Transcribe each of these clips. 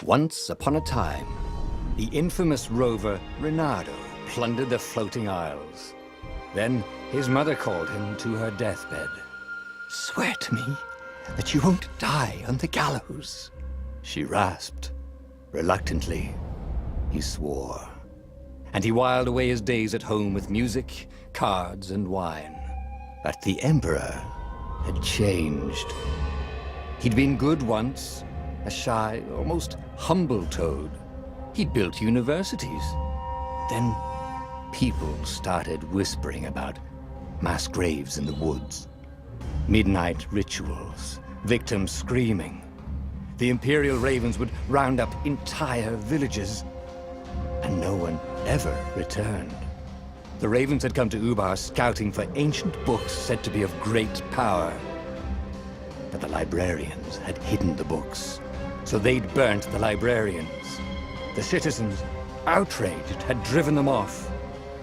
Once upon a time, the infamous rover Reynardo plundered the floating isles. Then his mother called him to her deathbed. "Swear to me that you won't die on the gallows," she rasped. Reluctantly, he swore. And he whiled away his days at home with music, cards, and wine. But the Emperor had changed. He'd been good once, a shy, almost humble toad. He'd built universities. Then people started whispering about mass graves in the woods, midnight rituals, victims screaming. The Imperial Ravens would round up entire villages, and no one ever returned. The Ravens had come to Ubar scouting for ancient books said to be of great power. But the librarians had hidden the books, so they'd burnt the librarians. The citizens, outraged, had driven them off.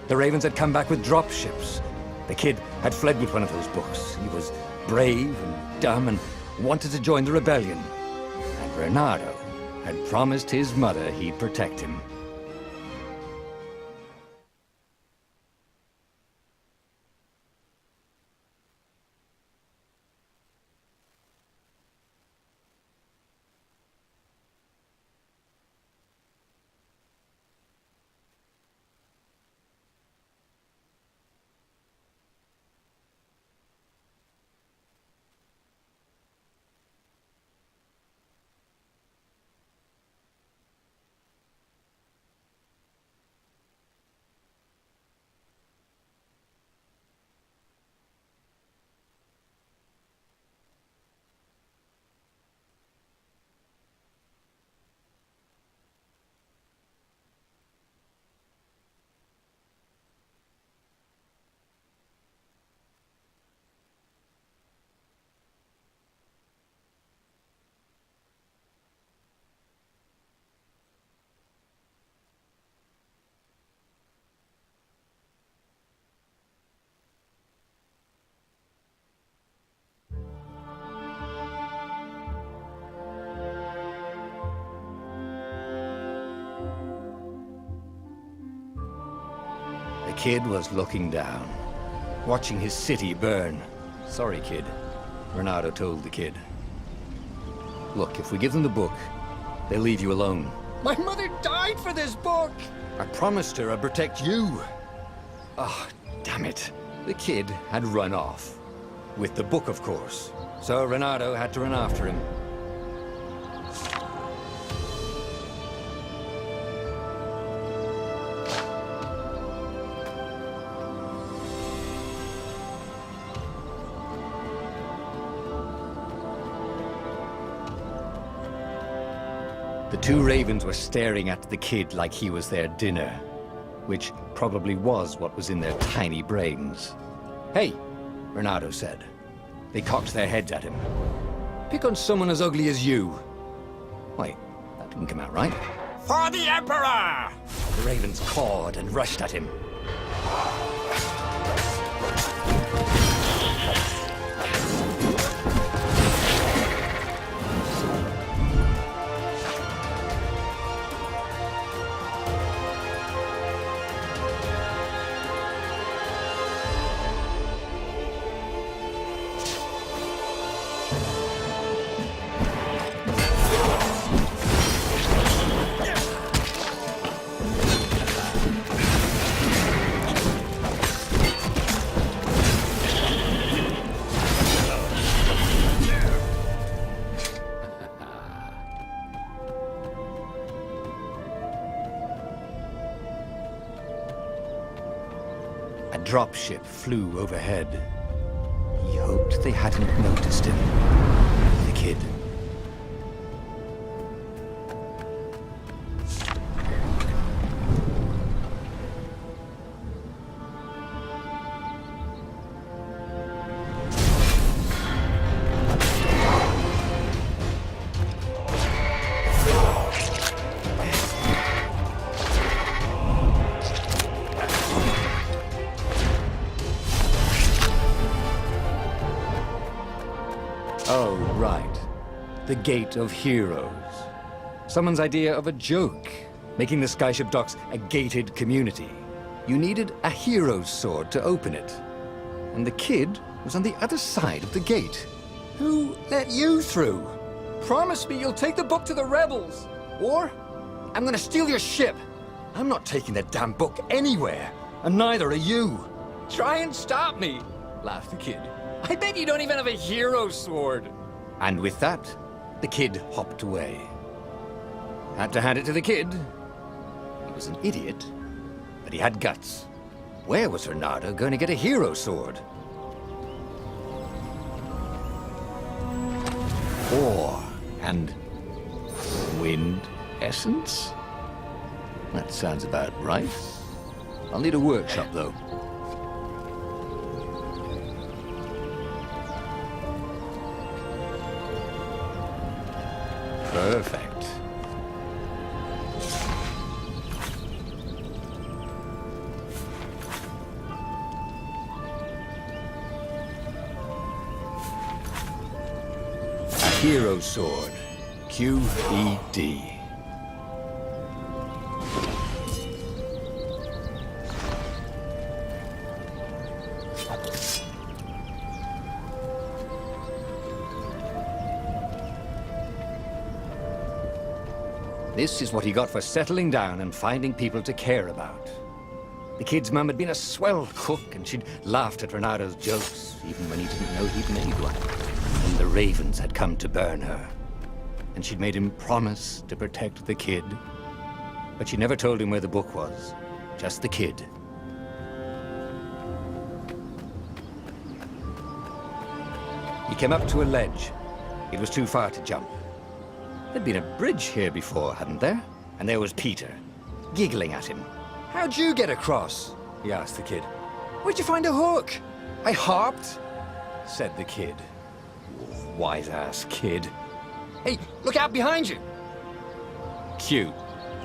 The Ravens had come back with dropships. The kid had fled with one of those books. He was brave and dumb and wanted to join the rebellion. And Reynardo had promised his mother he'd protect him. The kid was looking down, watching his city burn. "Sorry, kid," Reynardo told the kid. "Look, if we give them the book, they'll leave you alone." "My mother died for this book!" "I promised her I'd protect you." "Oh, damn it." The kid had run off. With the book, of course. So Reynardo had to run after him. The two ravens were staring at the kid like he was their dinner, which probably was what was in their tiny brains. "Hey," Reynardo said. They cocked their heads at him. "Pick on someone as ugly as you." Wait, that didn't come out right. "For the Emperor!" The ravens cawed and rushed at him. A dropship flew overhead. He hoped they hadn't noticed him. The kid. Oh, right. The Gate of Heroes. someone's idea of a joke, making the Skyship docks a gated community. You needed a hero's sword to open it. And the kid was on the other side of the gate. Who let you through? Promise me you'll take the book to the rebels, or I'm gonna steal your ship. I'm not taking that damn book anywhere, and neither are you. Try and stop me, laughed the kid. I bet you don't even have a hero sword. And with that, the kid hopped away. Had to hand it to the kid. He was an idiot, but he had guts. Where was Reynardo going to get a hero sword? Ore and wind essence? That sounds about right. I'll need a workshop, though. Perfect. A hero sword. QED. This is what he got for settling down and finding people to care about. The kid's mum had been a swell cook, and she'd laughed at Reynardo's jokes, even when he didn't know he'd made one. And the ravens had come to burn her. And she'd made him promise to protect the kid. But she never told him where the book was, just the kid. He came up to a ledge. It was too far to jump. There'd been a bridge here before, hadn't there? And there was Peter, giggling at him. How'd you get across? He asked the kid. Where'd you find a hook? I hopped, said the kid. Wise-ass kid. Hey, look out behind you! Cute,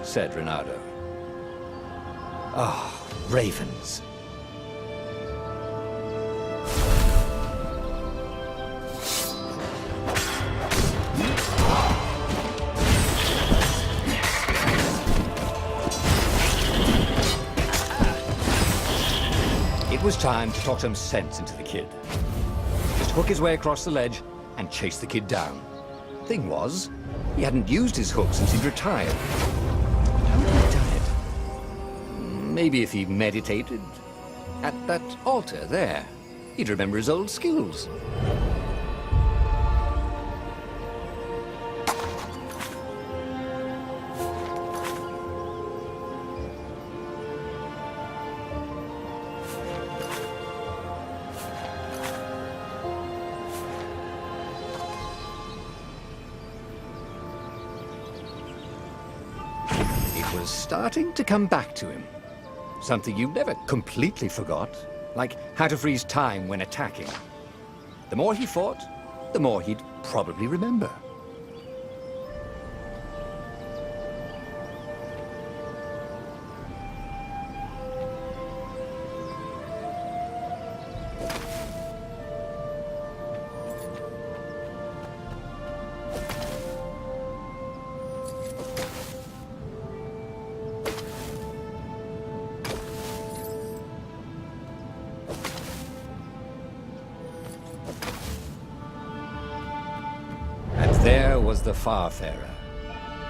said Reynardo. Ah, ravens. It was time to talk some sense into the kid. Just hook his way across the ledge and chase the kid down. Thing was, he hadn't used his hook since he'd retired. How had he done it? Maybe if he meditated at that altar there, he'd remember his old skills. Was starting to come back to him. Something you never completely forgot, like how to freeze time when attacking. The more he fought, the more he'd probably remember. There was the Farfarer.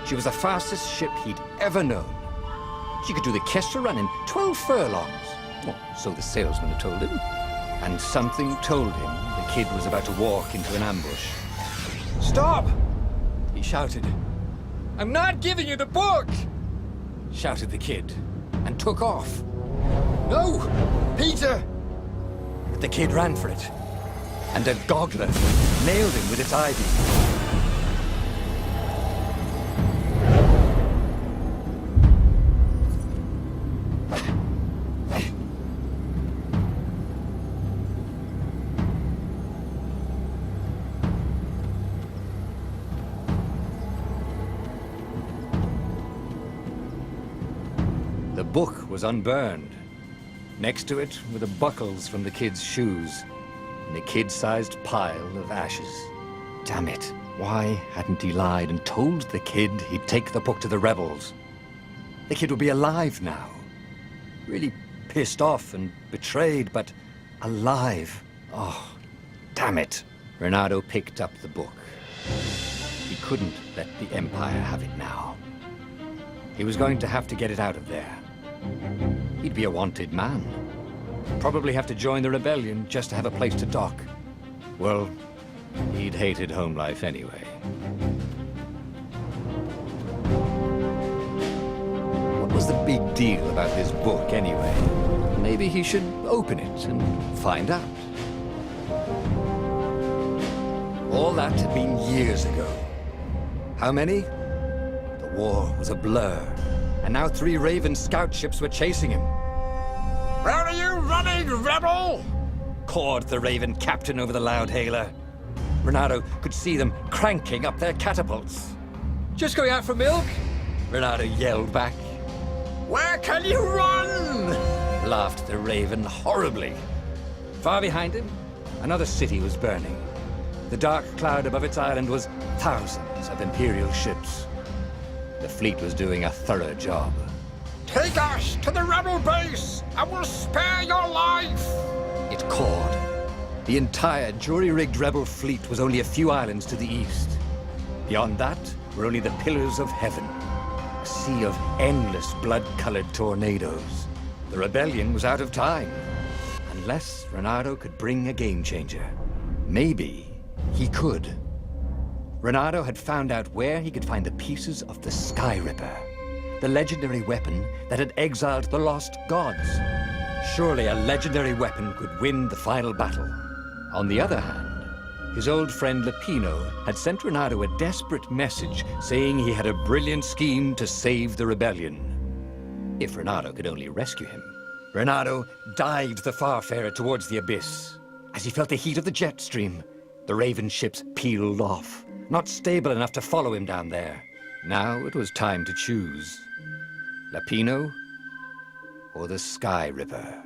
She was the fastest ship he'd ever known. She could do the Kestra run in 12 furlongs. Well, so the salesman had told him. And something told him the kid was about to walk into an ambush. Stop! He shouted. I'm not giving you the book! Shouted the kid, and took off. No! Peter! But the kid ran for it. And a goggler nailed him with its ivy. The book was unburned. Next to it were the buckles from the kid's shoes, and a kid-sized pile of ashes. Damn it, Why hadn't he lied and told the kid he'd take the book to the rebels? The kid would be alive now. Really pissed off and betrayed, but alive. Oh, damn it. Reynardo picked up the book. He couldn't let the Empire have it now. He was going to have to get it out of there. He'd be a wanted man. Probably have to join the rebellion just to have a place to dock. Well, he'd hated home life anyway. What was the big deal about this book anyway? Maybe he should open it and find out. All that had been years ago. How many? The war was a blur, and now 3 Raven scout ships were chasing him. "Where are you running, rebel?" cawed the Raven captain over the loud hailer. Reynardo could see them cranking up their catapults. "Just going out for milk?" Reynardo yelled back. "Where can you run?" laughed the Raven horribly. Far behind him, another city was burning. The dark cloud above its island was thousands of Imperial ships. The fleet was doing a thorough job. "Take us to the rebel base, and we'll spare your life!" it cawed. The entire jury-rigged rebel fleet was only a few islands to the east. Beyond that were only the pillars of heaven, a sea of endless blood-colored tornadoes. The rebellion was out of time, unless Reynardo could bring a game-changer. Maybe he could. Reynardo had found out where he could find the pieces of the Sky Ripper, the legendary weapon that had exiled the lost gods. Surely a legendary weapon could win the final battle. On the other hand, his old friend Lapino had sent Reynardo a desperate message saying he had a brilliant scheme to save the rebellion. If Reynardo could only rescue him. Reynardo dived the Farfarer towards the abyss. As he felt the heat of the jet stream, the Raven ships peeled off, not stable enough to follow him down there. Now it was time to choose. Lapino or the Sky Ripper?